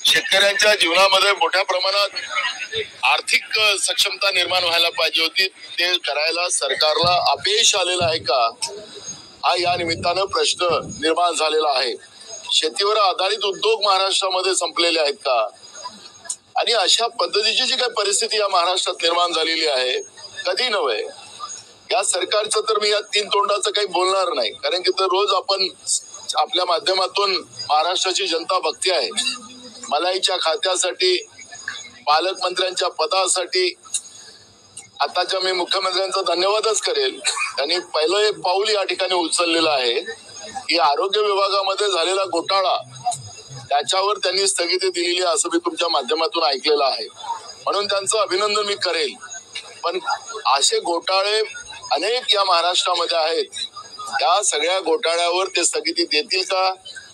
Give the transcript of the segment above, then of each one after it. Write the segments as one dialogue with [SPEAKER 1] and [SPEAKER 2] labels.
[SPEAKER 1] शेतकऱ्यांच्या जीवनामध्ये मोठ्या प्रमाणात आर्थिक सक्षमता निर्माण व्हायला पाहिजे होती, ते करायला सरकारला अपयश आलेलं आहे का, हा या निमित्तानं प्रश्न निर्माण झालेला आहे। शेतीवर आधारित उद्योग महाराष्ट्रामध्ये संपलेले आहेत का, आणि अशा पद्धतीची जी काही परिस्थिती या महाराष्ट्रात निर्माण झालेली आहे कधी नव्हे। या सरकारचं तर मी या तीन तोंडाचं काही बोलणार नाही, कारण की तर रोज आपण आपल्या माध्यमातून महाराष्ट्राची जनता बघते आहे। मलाईच्या खात्यासाठी, पालकमंत्र्यांच्या पदासाठी आताच्या मी मुख्यमंत्र्यांचा धन्यवादच करेल। त्यांनी पहिलं एक पाऊल या ठिकाणी उचललेलं आहे की आरोग्य विभागामध्ये झालेला घोटाळा त्याच्यावर त्यांनी स्थगिती दिलेली आहे, असं मी तुमच्या माध्यमातून ऐकलेलं आहे, म्हणून त्यांचं अभिनंदन मी करेल। पण असे घोटाळे अनेक या महाराष्ट्रामध्ये आहेत, त्या सगळ्या घोटाळ्यावर ते स्थगिती देतील का,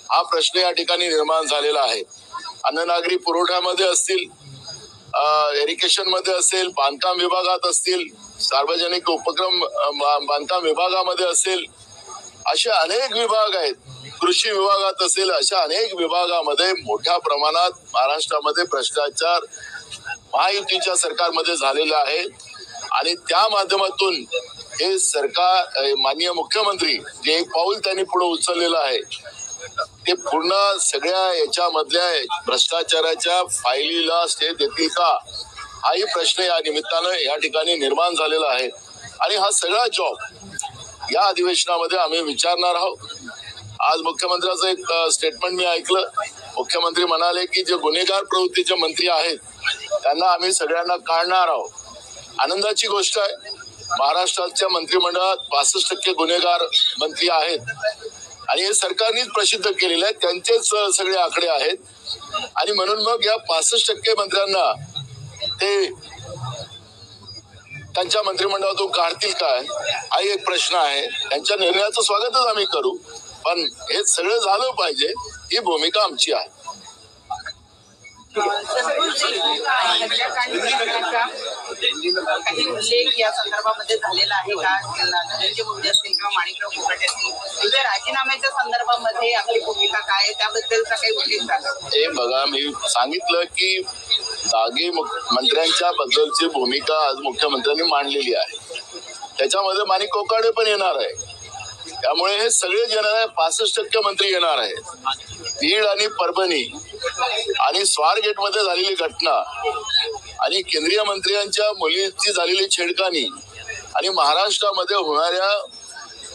[SPEAKER 1] हा प्रश्न या ठिकाणी निर्माण झालेला आहे। अन्न नागरी पुरवठ्यामध्ये असतील, इरिगेशन मध्ये असेल, बांधकाम विभागात असतील, सार्वजनिक उपक्रम बांधकाम विभागामध्ये असेल, असे अनेक विभाग आहेत, कृषी विभागात असेल, अशा अनेक विभागामध्ये मोठ्या प्रमाणात महाराष्ट्रामध्ये भ्रष्टाचार महायुतीच्या सरकारमध्ये झालेला आहे। आणि त्या माध्यमातून हे सरकार, माननीय मुख्यमंत्री जे एक पाऊल त्यांनी पुढे उचललेलं आहे, ते पूर्ण सगळ्या याच्यामधल्या भ्रष्टाचाराच्या फायलीला स्टे देतील का, हाही प्रश्न या निमित्तानं या ठिकाणी निर्माण झालेला आहे। आणि हा सगळा जॉब या अधिवेशनामध्ये आम्ही विचारणार आहोत। आज मुख्यमंत्र्यांचं एक स्टेटमेंट मी ऐकलं, मुख्यमंत्री म्हणाले की जे गुन्हेगार प्रवृत्तीचे मंत्री आहेत त्यांना आम्ही सगळ्यांना काढणार आहोत। आनंदाची गोष्ट आहे, महाराष्ट्राच्या मंत्रिमंडळात 65% गुन्हेगार मंत्री आहेत आणि हे सरकारनेच प्रसिद्ध केलेले आहेत, त्यांचेच सगळे आकडे आहेत। आणि म्हणून मग या 65% मंत्र्यांना ते त्यांच्या मंत्रिमंडळातून काढतील काय, हा एक प्रश्न आहे। त्यांच्या निर्णयाचं स्वागतच आम्ही करू, पण हे सगळं झालं पाहिजे, ही भूमिका आमची आहे।
[SPEAKER 2] काही उल्लेख या संदर्भामध्ये झालेला आहे का, धनंजय मुंडे असतील किंवा माणिकराव कोकाटे असतील, म्हणजे राजीनाम्याच्या संदर्भामध्ये आपली भूमिका काय आहे त्याबद्दलचा काही उल्लेख झाला?
[SPEAKER 1] हे बघा, मी सांगितलं की दागी मंत्र्यांच्या बद्दलची भूमिका आज मुख्यमंत्र्यांनी मांडलेली आहे, त्याच्यामध्ये माणिक कोकाटे पण येणार आहे, त्यामुळे हे सगळे येणार आहे, 65% मंत्री येणार आहेत। बीड आणि परभणी आणि स्वारगेट मध्ये झालेली घटना आणि केंद्रीय मंत्र्यांच्या मुलीची झालेली छेडखानी आणि महाराष्ट्रामध्ये होणाऱ्या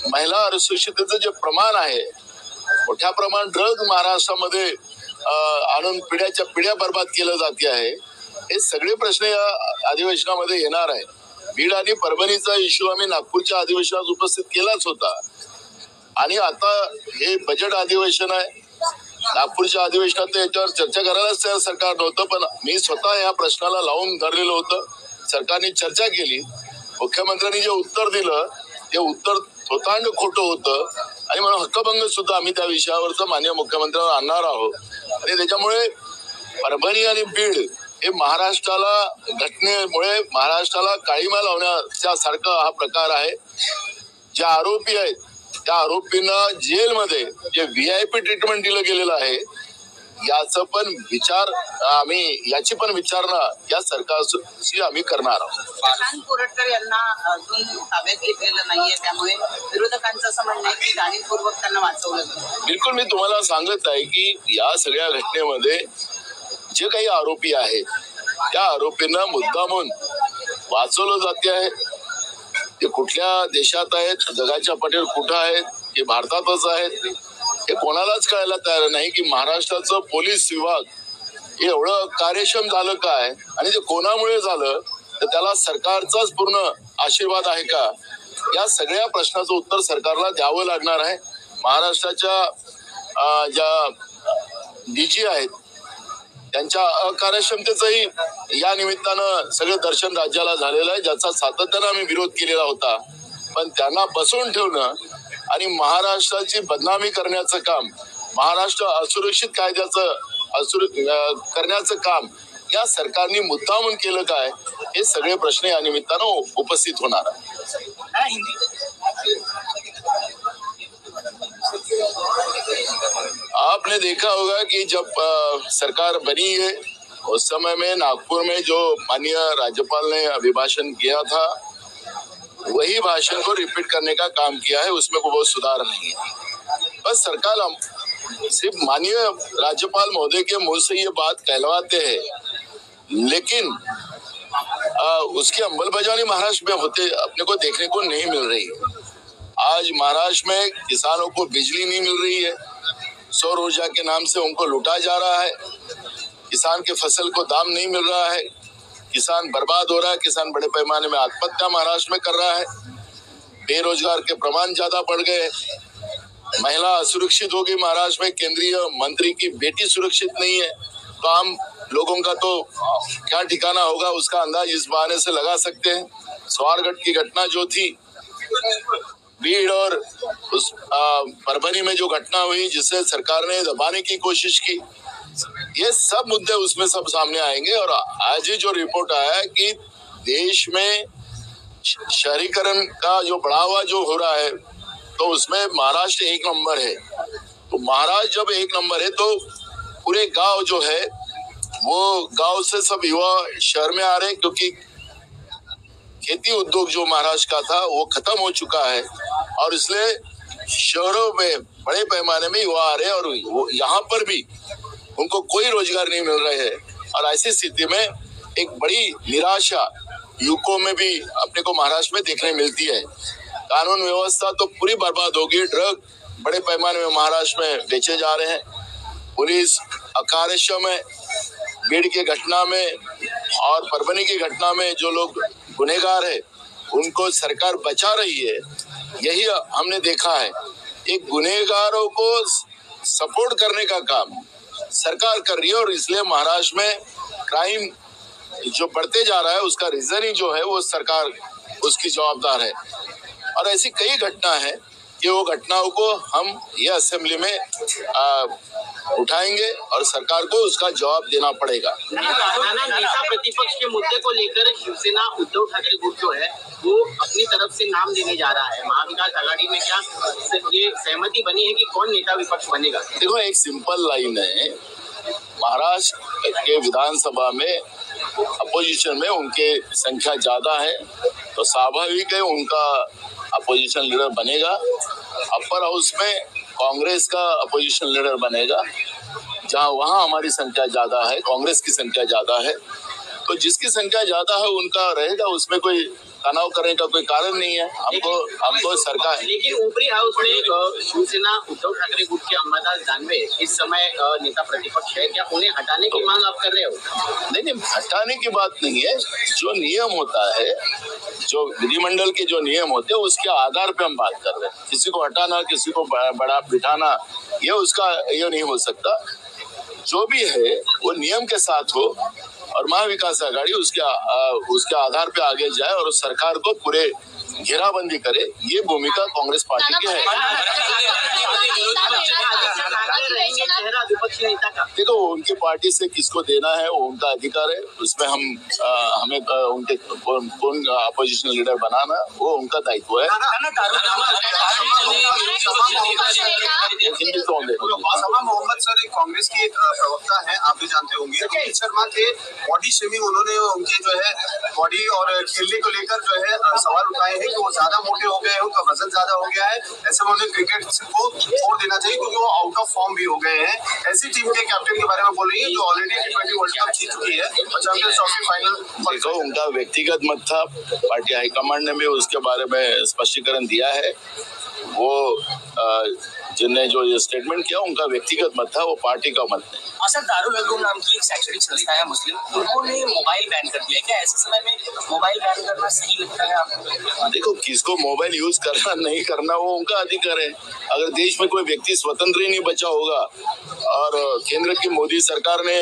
[SPEAKER 1] महिला असुरक्षिततेचं जे प्रमाण आहे, मोठ्या प्रमाणात ड्रग महाराष्ट्रामध्ये आणून पिढ्या बर्बाद केलं जाते आहे, हे सगळे प्रश्न या अधिवेशनामध्ये येणार आहे। बीड आणि परभणीचा इश्यू आम्ही नागपूरच्या अधिवेशनात उपस्थित केलाच होता आणि आता हे बजेट अधिवेशन आहे, नागपूरच्या अधिवेशनात याच्यावर चर्चा करायलाच तयार सरकार नव्हतं, पण मी स्वतः या प्रश्नाला लावून धरलेलं होतं। सरकारने चर्चा केली, मुख्यमंत्र्यांनी जे उत्तर दिलं ते उत्तर थोतांड खोटं होतं आणि म्हणून हक्कभंग सुद्धा आम्ही त्या विषयावरचं माननीय मुख्यमंत्र्यांना आणणार आहोत। आणि त्याच्यामुळे परभणी आणि बीड हे महाराष्ट्राला, घटनेमुळे महाराष्ट्राला काळीमा लावण्याच्या सारखा हा प्रकार आहे। जे आरोपी आहेत त्या आरोपींना जेलमध्ये जे VIP ट्रीटमेंट दिलं गेलेलं आहे, याचं पण याची पण विचारणा या सरकारशी आम्ही करणार आहोत।
[SPEAKER 2] प्रशांत कोरटकर यांना अजून ताब्यात घेतलेलं नाहीये, त्यामुळे विरोधकांचं असं म्हणणं आहे की जाणीवपूर्वक त्यांना वाचवलं जातं।
[SPEAKER 1] बिलकुल, मी तुम्हाला सांगत आहे की या सगळ्या घटनेमध्ये जे काही आरोपी आहेत त्या आरोपींना मुद्दामून वाचवलं जाते आहे। ते कुठल्या देशात आहेत, जगाच्या पाठीवर कुठं आहेत, हे भारतातच आहेत, हे कोणालाच कळायला तयार नाही की महाराष्ट्राचं पोलीस विभाग हे एवढं कार्यक्षम झालं काय आणि ते कोणामुळे झालं, तर त्याला सरकारचाच पूर्ण आशीर्वाद आहे का, या सगळ्या प्रश्नाचं उत्तर सरकारला द्यावं लागणार आहे। महाराष्ट्राच्या ज्या DG आहेत त्यांच्या अकार्यक्षमतेचंही या निमित्तानं सगळं दर्शन राज्याला झालेलं आहे, ज्याचा सातत्यानं आम्ही विरोध केलेला होता। पण त्यांना बसवून ठेवणं आणि महाराष्ट्राची बदनामी करण्याचं काम, महाराष्ट्र असुरक्षित कायद्याचं करण्याचं काम या सरकारने मुद्दामून केलं काय, हे सगळे प्रश्न या निमित्तानं उपस्थित होणार आहे। आपने देखा होगा कि जब सरकार बनी है उस समय में नागपुर में जो माननीय राज्यपाल ने अभिभाषण किया था वही भाषण को रिपीट करने का काम किया है, उसमें कोई बहुत सुधार नहीं है। बस सरकार सिर्फ माननीय राज्यपाल महोदय के मुंह से ये बात कहलवाते हैं, लेकिन उसकी अंमलबजावनी महाराष्ट्र में होते अपने को देखने को नहीं मिल रही है। आज महाराष्ट्र में किसानों को बिजली नहीं मिल रही है, सौर ऊर्जा के नाम से उनको लूटा जा रहा है, किसान के फसल को दाम नहीं मिल रहा है, किसान बर्बाद हो रहा है, किसान बड़े पैमाने में आत्महत्या महाराष्ट्र में कर रहा है, बेरोजगार के प्रमाण ज्यादा बढ़ गए, महिला असुरक्षित हो गई महाराष्ट्र में, केंद्रीय मंत्री की बेटी सुरक्षित नहीं है। तो आम लोगों का तो क्या ठिकाना होगा उसका अंदाज इस बहाने से लगा सकते हैं। स्वारगढ़ की घटना जो थी, भीड़ और उस परभनी में जो घटना हुई जिसे सरकार ने दबाने की कोशिश की, ये सब मुद्दे उसमें सब सामने आएंगे। और आज ही जो रिपोर्ट आया है कि देश में शहरीकरण का जो बढ़ावा जो हो रहा है तो उसमें महाराष्ट्र 1 नंबर है। तो महाराष्ट्र जब 1 नंबर है तो पूरे गांव जो है वो गांव से सब युवा शहर में आ रहे हैं, क्योंकि खेती उद्योग जो महाराष्ट्र का था वो खत्म हो चुका है और इसलिए शहरों में बड़े पैमाने में युवा आ रहे हैं और वो यहाँ पर भी उनको कोई रोजगार नहीं मिल रहे हैं। और ऐसी स्थिति में एक बड़ी निराशा युवकों में भी अपने को महाराष्ट्र में देखने मिलती है। कानून व्यवस्था तो पूरी बर्बाद हो गई, ड्रग बड़े पैमाने में महाराष्ट्र में बेचे जा रहे हैं, पुलिस अकार्यक्षम है, भीड़ की घटना में और परभनी की घटना में जो लोग गुनहगार है उनको सरकार बचा रही है, यही हमने देखा है। एक गुनहगारों को सपोर्ट करने का काम सरकार कर रही है और इसलिए महाराष्ट्र में क्राइम जो बढ़ते जा रहा है उसका रीजन ही जो है वो सरकार उसकी जवाबदार है। और ऐसी कई घटना है कि वो घटनाओं को हम ये असेंबली में उठाएंगे और सरकार को उसका जवाब देना पड़ेगा।
[SPEAKER 3] नेता प्रतिपक्ष के मुद्दे को लेकर शिवसेना उद्धव ठाकरे गुट जो है वो अपनी तरफ से नाम देने जा रहा है। महाविकास आघाड़ी में क्या ये सहमति बनी है कि कौन नेता विपक्ष बनेगा?
[SPEAKER 1] देखो, एक सिंपल लाइन है, महाराष्ट्र के विधानसभा में अपोजिशन में उनके संख्या ज्यादा है तो स्वाभाविक है उनका अपोजिशन लीडर बनेगा। अपर हाउस में कांग्रेस का अपोजिशन लीडर बनेगा, जहां वहां हमारी संख्या ज्यादा है, कांग्रेस की संख्या ज्यादा है, तो जिसकी संख्या ज्यादा है उनका रहेगा, उसमें कोई तनाव करने का कोई कारण नहीं है। हमको सरकार।
[SPEAKER 3] लेकिन ऊपरी हाउस में शिवसेना उद्धव ठाकरे गुट के अंबादास दानवे इस समय नेता प्रतिपक्ष है, क्या उन्हें हटाने की मांग आप कर रहे हो?
[SPEAKER 1] नहीं, हटाने की बात नहीं है। जो नियम होता है, जो विधिमंडल के जो नियम होते हैं उसके आधार पे हम बात कर रहे हैं। किसी को हटाना, किसी को बड़ा बिठाना, ये नहीं हो सकता। जो भी है वो नियम के साथ हो और महाविकास आघाड़ी उसके आधार पे आगे जाए और सरकार को पूरे घेराबंदी करे, ये भूमिका कांग्रेस पार्टी की है। देखो, उनकी पार्टी से किसको देना है वो उनका अधिकार है, उसमें हमें उनके कौन अपोजिशन लीडर बनाना वो उनका दायित्व है।
[SPEAKER 4] मोहम्मद सर एक कांग्रेस की प्रवक्ता है, आप भी जानते होंगे। रोहित शर्मा के बॉडी शेमिंग, उन्होंने उनके जो है बॉडी और खेलने को लेकर जो है सवाल उठाए हैं कि वो ज्यादा मोटे हो गए हैं, उनका वजन ज्यादा हो गया है, ऐसे में उन्हें क्रिकेट को छोड़ देना चाहिए क्योंकि वो आउट ऑफ फॉर्म भी हो गए हैं। ऐसी टीम के कैप्टन के बारे में बोल रही है जो ऑलरेडी T20 वर्ल्ड कप जीत चुकी है और चैंपियंस ट्रॉफी फाइनल।
[SPEAKER 1] देखो, उनका व्यक्तिगत मत था, पार्टी हाईकमांड ने भी उसके बारे में स्पष्टीकरण दिया है। वो जिनने जो ये स्टेटमेंट किया उनका व्यक्तिगत मत था, वो पार्टी का मत नहीं।
[SPEAKER 3] सर, दारुल उलूम नाम की एक शैक्षणिक संस्था है मुस्लिम, उन्होंने मोबाइल बैन कर दिया। क्या ऐसे समय में मोबाइल बैन करना सही लगता है आपको?
[SPEAKER 1] देखो, किसको मोबाइल यूज करना नहीं करना वो उनका अधिकार है। अगर देश में कोई व्यक्ति स्वतंत्र ही नहीं बचा होगा और केंद्र की मोदी सरकार ने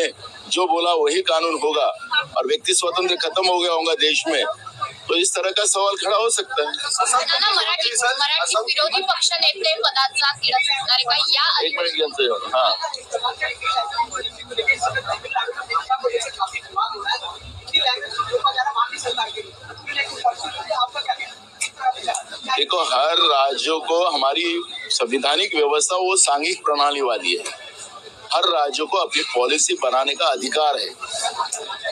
[SPEAKER 1] जो बोला वही कानून होगा और व्यक्ति स्वतंत्र खत्म हो गया होगा देश में, तो इस तरह का सवाल खड़ा हो सकता है।
[SPEAKER 5] मराठी विरोधी पक्ष नेते पदाचा तिरस्कार का या
[SPEAKER 1] एक मिनट घेते हो। हाँ, देखो, हर राज्यों को हमारी संवैधानिक व्यवस्था वो सांघिक प्रणाली वाली है। हर राज्य को अपनी पॉलिसी बनाने का अधिकार है।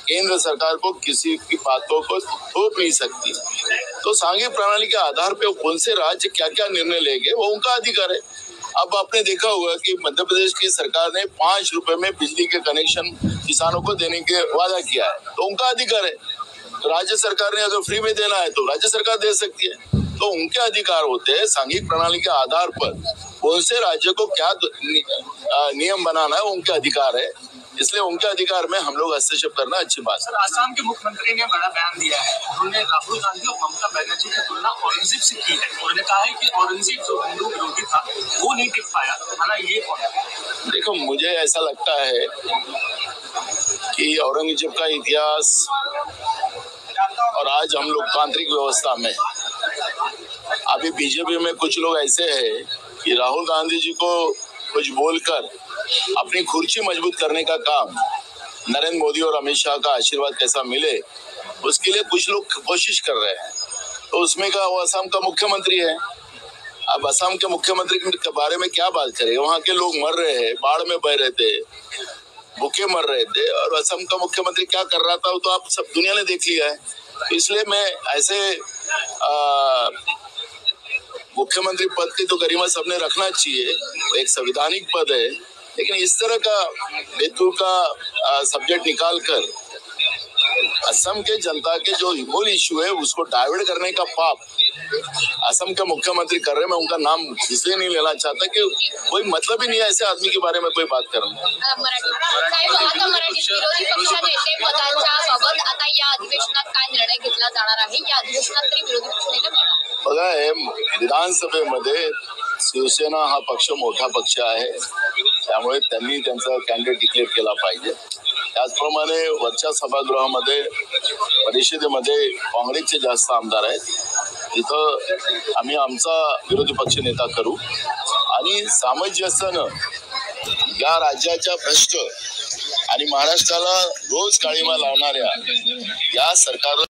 [SPEAKER 1] केंद्र सरकार को किसी की बातों को थोप नहीं सकती। तो सांघिक प्रणाली के आधार पे कौन से राज्य क्या क्या निर्णय लेंगे वो उनका अधिकार है। अब आपने देखा होगा कि मध्य प्रदेश की सरकार ने 5 रुपए में बिजली के कनेक्शन किसानों को देने के वादा किया है, तो उनका अधिकार है। तो राज्य सरकार ने अगर फ्री में देना है तो राज्य सरकार दे सकती है, तो उनके अधिकार होते हैं। सांघिक प्रणाली के आधार पर कौन से राज्य को क्या नियम बनाना है उनके अधिकार है, इसलिए उनके अधिकार में हम लोग हस्तक्षेप करना अच्छी बात है।
[SPEAKER 6] सर, आसाम के मुख्यमंत्री ने बड़ा बयान दिया है, उन्होंने राहुल गांधी और ममता बनर्जी की तुलना औरंगजेब से की है। उन्होंने कहा है कि औरंगजेब जो हिंदू विरोधी था वो नहीं टिक पाया। हमारा ये कौन है?
[SPEAKER 1] देखो, मुझे ऐसा लगता है कि औरंगजेब का इतिहास और आज हम लोकतांत्रिक व्यवस्था में अभी बीजेपी में कुछ लोग ऐसे हैं कि राहुल गांधी जी को कुछ बोलकर अपनी कुर्सी मजबूत करने का काम नरेंद्र मोदी और अमित शाह का आशीर्वाद कैसा मिले उसके लिए कुछ लोग कोशिश कर रहे हैं। तो उसमें का वो असम का मुख्यमंत्री है। अब असम के मुख्यमंत्री के बारे में क्या बात करें? वहाँ के लोग मर रहे हैं, बाढ़ में बह रहे थे, भूखे मर रहे थे, और असम का मुख्यमंत्री क्या कर रहा था वो तो आप सब दुनिया ने देख लिया है। इसलिए मैं ऐसे मुख्यमंत्री पद की तो गरिमा सबने रखना चाहिए, एक संवैधानिक पद है, लेकिन इस तरह का बेतुल का सब्जेक्ट निकाल कर असम के जनता के जो मूल इश्यू है उसको डाइवर्ट करने का पाप असम के मुख्यमंत्री कर रहे हैं। मैं उनका नाम इसलिए नहीं लेना चाहता कि कोई मतलब ही नहीं है ऐसे आदमी के बारे में कोई बात करना।
[SPEAKER 5] आता मराठी विरोधी पक्षनेते पदाच्या बाबत आता या अधिवेशनात काय निर्णय घेतला जाणार आहे? या अधिवेशनात तरी विरोधी पक्षनेते मिळणार?
[SPEAKER 1] बघा, विधानसभेमध्ये शिवसेना हा पक्ष मोठा पक्ष आहे, त्यामुळे त्यांनी त्यांचा कॅन्डिडेट डिक्लेअर केला पाहिजे। त्याचप्रमाणे वरच्या सभागृहामध्ये परिषदेमध्ये काँग्रेसचे जास्त आमदार आहेत, तिथं आम्ही आमचा विरोधी पक्ष नेता करू आणि सामंजस्यानं या राज्याच्या भ्रष्ट आणि महाराष्ट्राला रोज काळीमा लावणाऱ्या या सरकारला